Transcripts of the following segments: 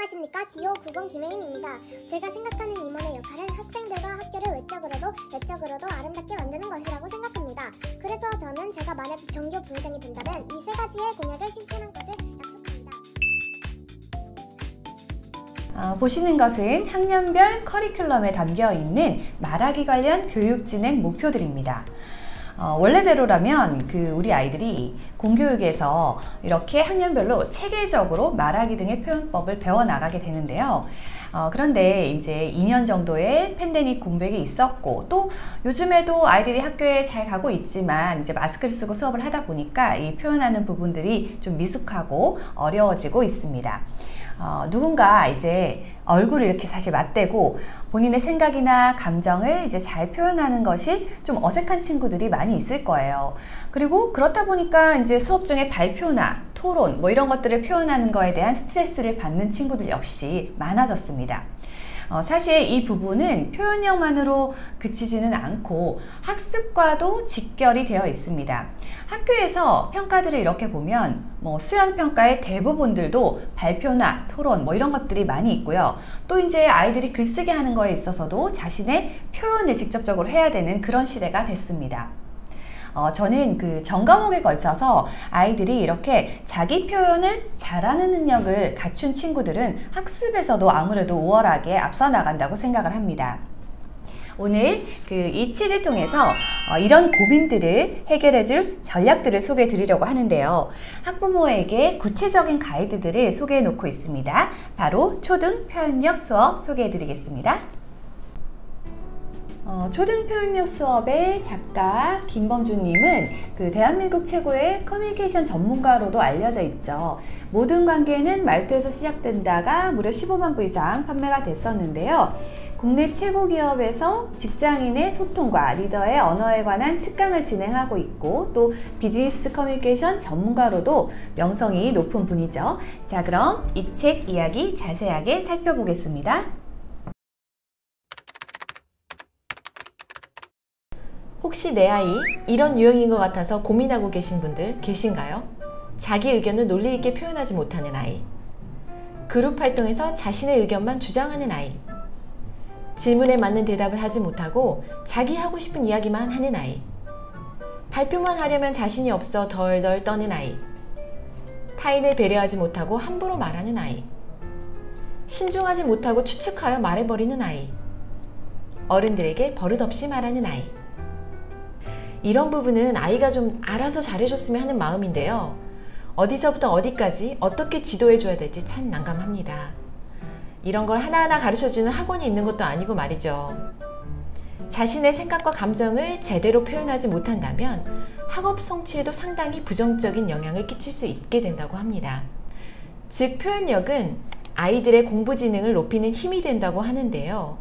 안녕하십니까. 기호 9번 김혜인입니다. 제가 생각하는 임원의 역할은 학생들과 학교를 외적으로도 내적으로도 아름답게 만드는 것이라고 생각합니다. 그래서 저는 제가 만약 전교 부회장이 된다면 이 세 가지의 공약을 실천할 것을 약속합니다. 보시는 것은 학년별 커리큘럼에 담겨있는 말하기 관련 교육 진행 목표들입니다. 원래대로라면 우리 아이들이 공교육에서 이렇게 학년별로 체계적으로 말하기 등의 표현법을 배워나가게 되는데요. 그런데 이제 2년 정도의 팬데믹 공백이 있었고, 또 요즘에도 아이들이 학교에 잘 가고 있지만 이제 마스크를 쓰고 수업을 하다 보니까 이 표현하는 부분들이 좀 미숙하고 어려워지고 있습니다. 누군가 이제 얼굴을 이렇게 사실 맞대고 본인의 생각이나 감정을 이제 잘 표현하는 것이 좀 어색한 친구들이 많이 있을 거예요. 그리고 그렇다 보니까 이제 수업 중에 발표나 토론 이런 것들을 표현하는 거에 대한 스트레스를 받는 친구들 역시 많아졌습니다. 사실 이 부분은 표현력만으로 그치지는 않고 학습과도 직결이 되어 있습니다. 학교에서 평가들을 이렇게 보면 수행평가의 대부분들도 발표나 토론 이런 것들이 많이 있고요. 또 이제 아이들이 글쓰기 하는 거에 있어서도 자신의 표현을 직접적으로 해야 되는 그런 시대가 됐습니다. 저는 전 과목에 걸쳐서 아이들이 이렇게 자기 표현을 잘하는 능력을 갖춘 친구들은 학습에서도 아무래도 우월하게 앞서 나간다고 생각을 합니다. 오늘 이 책을 통해서 이런 고민들을 해결해줄 전략들을 소개해 드리려고 하는데요. 학부모에게 구체적인 가이드들을 소개해 놓고 있습니다. 바로 초등 표현력 수업 소개해 드리겠습니다. 초등 표현력 수업의 작가 김범주님은 대한민국 최고의 커뮤니케이션 전문가로도 알려져 있죠. 모든 관계는 말투에서 시작된다가 무려 15만 부 이상 판매가 됐었는데요. 국내 최고 기업에서 직장인의 소통과 리더의 언어에 관한 특강을 진행하고 있고, 또 비즈니스 커뮤니케이션 전문가로도 명성이 높은 분이죠. 자, 그럼 이 책 이야기 자세하게 살펴보겠습니다. 혹시 내 아이 이런 유형인 것 같아서 고민하고 계신 분들 계신가요? 자기 의견을 논리 있게 표현하지 못하는 아이, 그룹 활동에서 자신의 의견만 주장하는 아이, 질문에 맞는 대답을 하지 못하고 자기 하고 싶은 이야기만 하는 아이, 발표만 하려면 자신이 없어 덜덜 떠는 아이, 타인을 배려하지 못하고 함부로 말하는 아이, 신중하지 못하고 추측하여 말해버리는 아이, 어른들에게 버릇없이 말하는 아이. 이런 부분은 아이가 좀 알아서 잘해줬으면 하는 마음인데요. 어디서부터 어디까지 어떻게 지도해줘야 될지 참 난감합니다. 이런 걸 하나하나 가르쳐주는 학원이 있는 것도 아니고 말이죠. 자신의 생각과 감정을 제대로 표현하지 못한다면 학업 성취에도 상당히 부정적인 영향을 끼칠 수 있게 된다고 합니다. 즉, 표현력은 아이들의 공부 지능을 높이는 힘이 된다고 하는데요.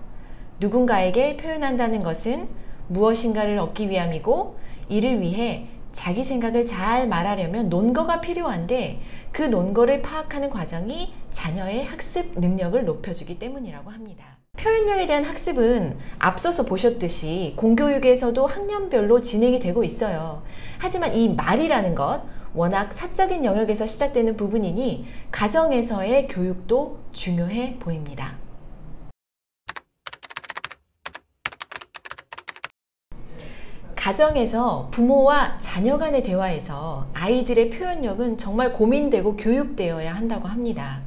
누군가에게 표현한다는 것은 무엇인가를 얻기 위함이고, 이를 위해 자기 생각을 잘 말하려면 논거가 필요한데, 그 논거를 파악하는 과정이 자녀의 학습 능력을 높여주기 때문이라고 합니다. 표현력에 대한 학습은 앞서서 보셨듯이 공교육에서도 학년별로 진행이 되고 있어요. 하지만 이 말이라는 것, 워낙 사적인 영역에서 시작되는 부분이니 가정에서의 교육도 중요해 보입니다. 가정에서 부모와 자녀 간의 대화에서 아이들의 표현력은 정말 고민되고 교육되어야 한다고 합니다.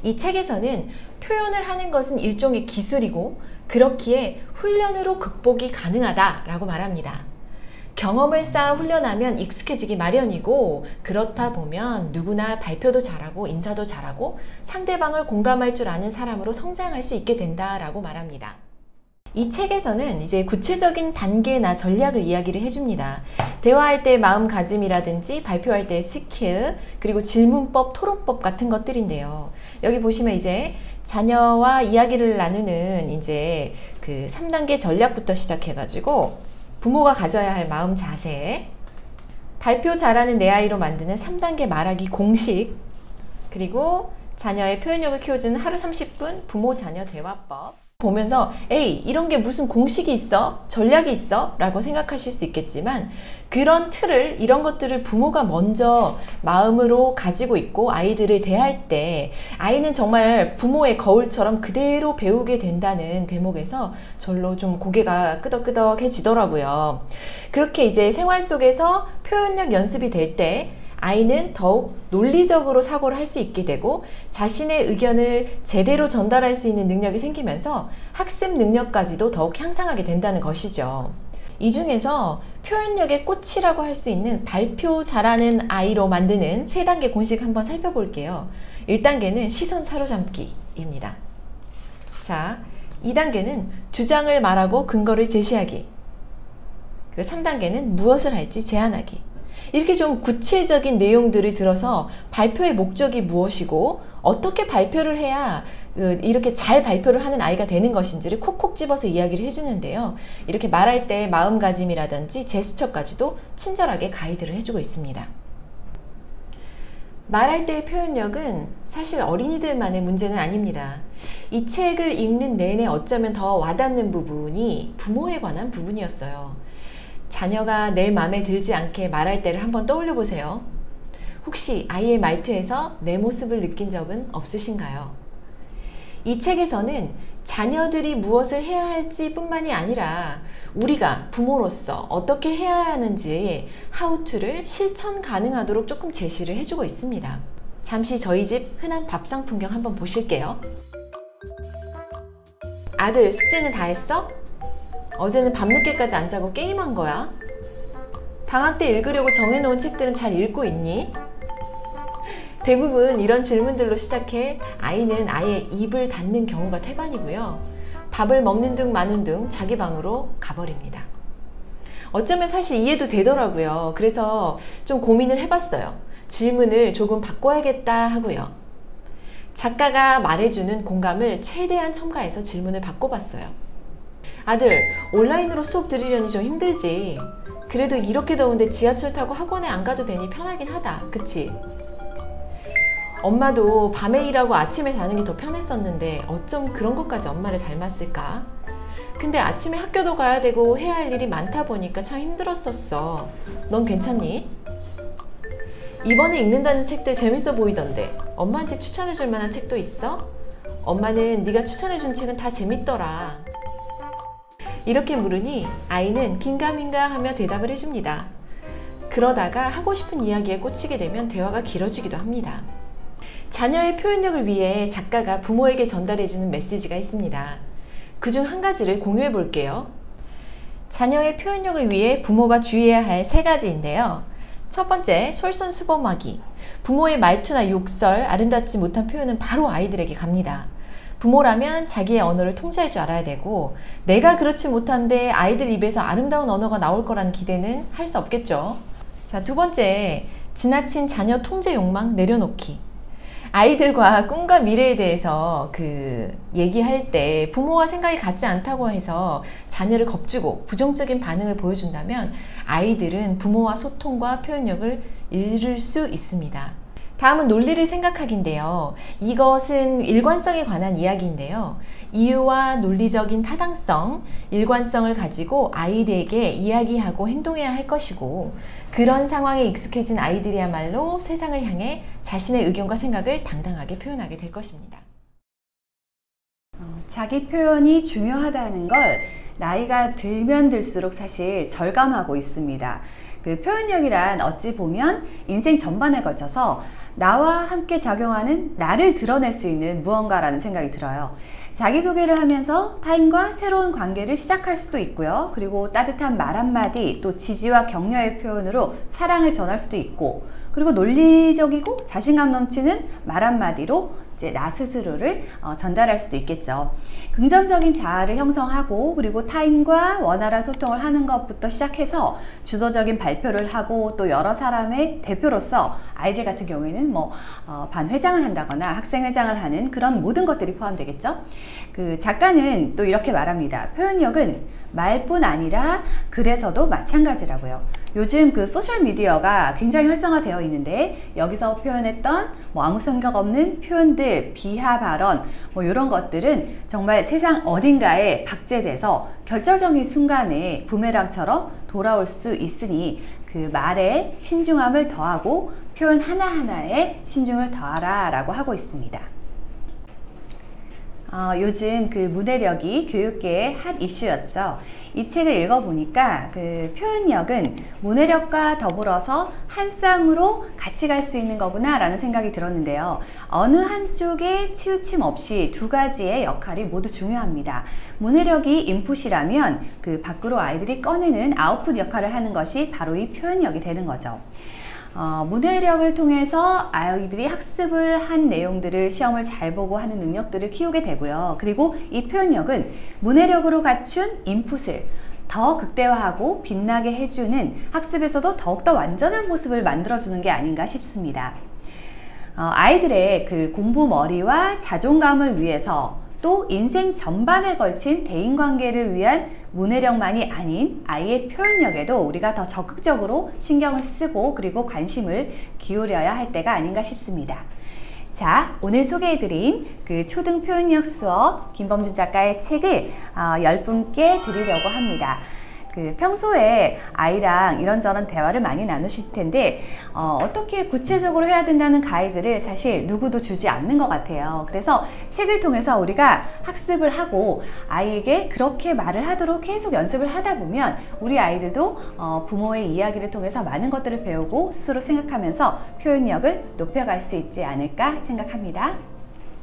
이 책에서는 표현을 하는 것은 일종의 기술이고, 그렇기에 훈련으로 극복이 가능하다라고 말합니다. 경험을 쌓아 훈련하면 익숙해지기 마련이고, 그렇다 보면 누구나 발표도 잘하고 인사도 잘하고 상대방을 공감할 줄 아는 사람으로 성장할 수 있게 된다라고 말합니다. 이 책에서는 이제 구체적인 단계나 전략을 이야기를 해줍니다. 대화할 때의 마음가짐이라든지 발표할 때의 스킬, 그리고 질문법, 토론법 같은 것들인데요. 여기 보시면 이제 자녀와 이야기를 나누는 이제 3단계 전략부터 시작해가지고 부모가 가져야 할 마음 자세, 발표 잘하는 내 아이로 만드는 3단계 말하기 공식, 그리고 자녀의 표현력을 키워주는 하루 30분 부모 자녀 대화법, 보면서 에이, 이런 게 무슨 공식이 있어? 전략이 있어? 라고 생각하실 수 있겠지만 그런 틀을, 이런 것들을 부모가 먼저 마음으로 가지고 있고 아이들을 대할 때 아이는 정말 부모의 거울처럼 그대로 배우게 된다는 대목에서 절로 좀 고개가 끄덕끄덕해지더라고요. 그렇게 이제 생활 속에서 표현력 연습이 될 때 아이는 더욱 논리적으로 사고를 할 수 있게 되고 자신의 의견을 제대로 전달할 수 있는 능력이 생기면서 학습 능력까지도 더욱 향상하게 된다는 것이죠. 이 중에서 표현력의 꽃이라고 할 수 있는 발표 잘하는 아이로 만드는 3단계 공식 한번 살펴볼게요. 1단계는 시선 사로잡기입니다. 자, 2단계는 주장을 말하고 근거를 제시하기. 그리고 3단계는 무엇을 할지 제안하기. 이렇게 좀 구체적인 내용들을 들어서 발표의 목적이 무엇이고 어떻게 발표를 해야 이렇게 잘 발표를 하는 아이가 되는 것인지를 콕콕 집어서 이야기를 해주는데요. 이렇게 말할 때 마음가짐이라든지 제스처까지도 친절하게 가이드를 해주고 있습니다. 말할 때의 표현력은 사실 어린이들만의 문제는 아닙니다. 이 책을 읽는 내내 어쩌면 더 와닿는 부분이 부모에 관한 부분이었어요. 자녀가 내 마음에 들지 않게 말할 때를 한번 떠올려 보세요. 혹시 아이의 말투에서 내 모습을 느낀 적은 없으신가요? 이 책에서는 자녀들이 무엇을 해야 할지 뿐만이 아니라 우리가 부모로서 어떻게 해야 하는지 how to를 실천 가능하도록 조금 제시를 해주고 있습니다. 잠시 저희 집 흔한 밥상 풍경 한번 보실게요. 아들, 숙제는 다 했어? 어제는 밤늦게까지 안 자고 게임한 거야? 방학 때 읽으려고 정해놓은 책들은 잘 읽고 있니? 대부분 이런 질문들로 시작해 아이는 아예 입을 닫는 경우가 태반이고요. 밥을 먹는 둥 마는 둥 자기 방으로 가버립니다. 어쩌면 사실 이해도 되더라고요. 그래서 좀 고민을 해봤어요. 질문을 조금 바꿔야겠다 하고요. 작가가 말해주는 공감을 최대한 첨가해서 질문을 바꿔봤어요. 아들, 온라인으로 수업 들으려니 좀 힘들지? 그래도 이렇게 더운데 지하철 타고 학원에 안 가도 되니 편하긴 하다. 그치? 엄마도 밤에 일하고 아침에 자는 게 더 편했었는데 어쩜 그런 것까지 엄마를 닮았을까? 근데 아침에 학교도 가야 되고 해야 할 일이 많다 보니까 참 힘들었었어. 넌 괜찮니? 이번에 읽는다는 책들 재밌어 보이던데 엄마한테 추천해줄 만한 책도 있어? 엄마는 네가 추천해준 책은 다 재밌더라. 이렇게 물으니 아이는 긴가민가 하며 대답을 해줍니다. 그러다가 하고 싶은 이야기에 꽂히게 되면 대화가 길어지기도 합니다. 자녀의 표현력을 위해 작가가 부모에게 전달해주는 메시지가 있습니다. 그중 한 가지를 공유해 볼게요. 자녀의 표현력을 위해 부모가 주의해야 할 3가지인데요. 첫 번째, 솔선수범하기. 부모의 말투나 욕설, 아름답지 못한 표현은 바로 아이들에게 갑니다. 부모라면 자기의 언어를 통제할 줄 알아야 되고 내가 그렇지 못한데 아이들 입에서 아름다운 언어가 나올 거라는 기대는 할 수 없겠죠. 자, 두 번째, 지나친 자녀 통제 욕망 내려놓기. 아이들과 꿈과 미래에 대해서 얘기할 때 부모와 생각이 같지 않다고 해서 자녀를 겁주고 부정적인 반응을 보여준다면 아이들은 부모와 소통과 표현력을 잃을 수 있습니다. 다음은 논리를 생각하기인데요. 이것은 일관성에 관한 이야기인데요. 이유와 논리적인 타당성, 일관성을 가지고 아이들에게 이야기하고 행동해야 할 것이고 그런 상황에 익숙해진 아이들이야말로 세상을 향해 자신의 의견과 생각을 당당하게 표현하게 될 것입니다. 자기 표현이 중요하다는 걸 나이가 들면 들수록 사실 절감하고 있습니다. 그 표현력이란 어찌 보면 인생 전반에 걸쳐서 나와 함께 작용하는 나를 드러낼 수 있는 무언가라는 생각이 들어요. 자기소개를 하면서 타인과 새로운 관계를 시작할 수도 있고요. 그리고 따뜻한 말 한마디, 또 지지와 격려의 표현으로 사랑을 전할 수도 있고, 그리고 논리적이고 자신감 넘치는 말 한마디로 이제 나 스스로를 전달할 수도 있겠죠. 긍정적인 자아를 형성하고 그리고 타인과 원활한 소통을 하는 것부터 시작해서 주도적인 발표를 하고 또 여러 사람의 대표로서 아이들 같은 경우에는 반회장을 한다거나 학생회장을 하는 그런 모든 것들이 포함되겠죠. 그 작가는 또 이렇게 말합니다. 표현력은 말뿐 아니라 글에서도 마찬가지라고요. 요즘 그 소셜미디어가 굉장히 활성화되어 있는데 여기서 표현했던 뭐 아무 생각 없는 표현들, 비하 발언 뭐 이런 것들은 정말 세상 어딘가에 박제돼서 결정적인 순간에 부메랑처럼 돌아올 수 있으니 그 말에 신중함을 더하고 표현 하나하나에 신중을 더하라 라고 하고 있습니다. 요즘 그 문해력이 교육계의 핫 이슈였죠. 이 책을 읽어보니까 그 표현력은 문해력과 더불어서 한 쌍으로 같이 갈 수 있는 거구나 라는 생각이 들었는데요. 어느 한쪽에 치우침 없이 두 가지의 역할이 모두 중요합니다. 문해력이 인풋이라면 그 밖으로 아이들이 꺼내는 아웃풋 역할을 하는 것이 바로 이 표현력이 되는 거죠. 문해력을 통해서 아이들이 학습을 한 내용들을 시험을 잘 보고 하는 능력들을 키우게 되고요. 그리고 이 표현력은 문해력으로 갖춘 인풋을 더 극대화하고 빛나게 해주는 학습에서도 더욱더 완전한 모습을 만들어주는 게 아닌가 싶습니다. 아이들의 그 공부머리와 자존감을 위해서 또 인생 전반에 걸친 대인관계를 위한 문해력만이 아닌 아이의 표현력에도 우리가 더 적극적으로 신경을 쓰고 그리고 관심을 기울여야 할 때가 아닌가 싶습니다. 자, 오늘 소개해드린 그 초등 표현력 수업 김범준 작가의 책을 10분께 드리려고 합니다. 그 평소에 아이랑 이런저런 대화를 많이 나누실 텐데 어떻게 구체적으로 해야 된다는 가이드를 사실 누구도 주지 않는 것 같아요. 그래서 책을 통해서 우리가 학습을 하고 아이에게 그렇게 말을 하도록 계속 연습을 하다 보면 우리 아이들도 부모의 이야기를 통해서 많은 것들을 배우고 스스로 생각하면서 표현력을 높여갈 수 있지 않을까 생각합니다.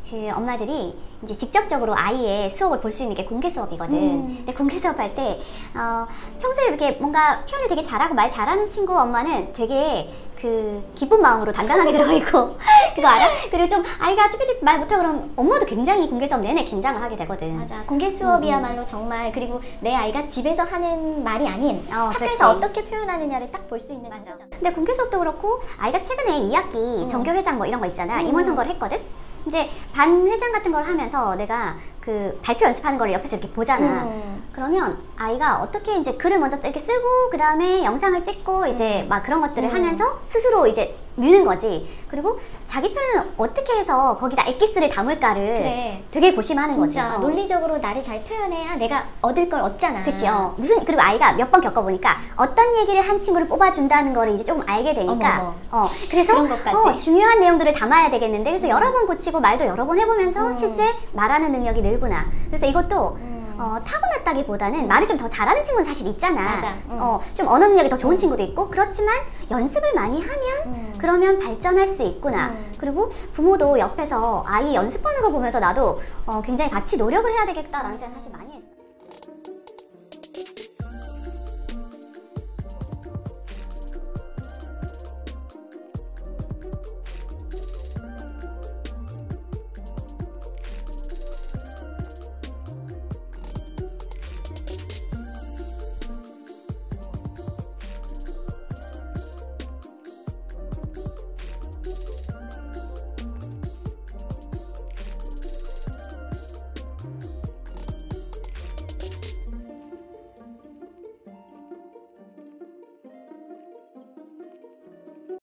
그 엄마들이 이제 직접적으로 아이의 수업을 볼 수 있는 게 공개 수업이거든. 근데 공개 수업 할 때 평소에 이렇게 뭔가 표현을 되게 잘하고 말 잘하는 친구 엄마는 되게 그 기쁜 마음으로 당당하게 들어있고 그거 알아? 그리고 좀 아이가 쭈삐쭈삐 말 못하고 그러면 엄마도 굉장히 공개 수업 내내 긴장을 하게 되거든. 맞아. 공개 수업이야말로 정말 그리고 내 아이가 집에서 하는 말이 아닌 학교에서 그렇지. 어떻게 표현하느냐를 딱 볼 수 있는 맞아. 장점. 근데 공개 수업도 그렇고 아이가 최근에 2학기 전교회장 뭐 이런 거 있잖아. 임원 선거를 했거든. 이제 반 회장 같은 걸 하면서 내가 그 발표 연습하는 걸 옆에서 이렇게 보잖아. 그러면 아이가 어떻게 이제 글을 먼저 이렇게 쓰고 그 다음에 영상을 찍고 이제 막 그런 것들을 하면서 스스로 이제 느는 거지. 그리고 자기 표현은 어떻게 해서 거기다 엑기스를 담을까를 그래. 되게 고심하는 거지. 진짜 논리적으로 나를 잘 표현해야 내가 얻을 걸 얻잖아. 그치. 그리고 아이가 몇 번 겪어보니까 어떤 얘기를 한 친구를 뽑아준다는 거를 이제 조금 알게 되니까 그래서 그런 것까지. 중요한 내용들을 담아야 되겠는데 그래서 여러 번 고치고 말도 여러 번 해보면서 실제 말하는 능력이 늘구나. 그래서 이것도 타고났다기보다는 말을 좀 더 잘하는 친구는 사실 있잖아. 맞아. 좀 언어 능력이 더 좋은 친구도 있고 그렇지만 연습을 많이 하면 그러면 발전할 수 있구나. 그리고 부모도 옆에서 아이 연습하는 걸 보면서 나도 굉장히 같이 노력을 해야 되겠다라는 생각 사실 많이 했어.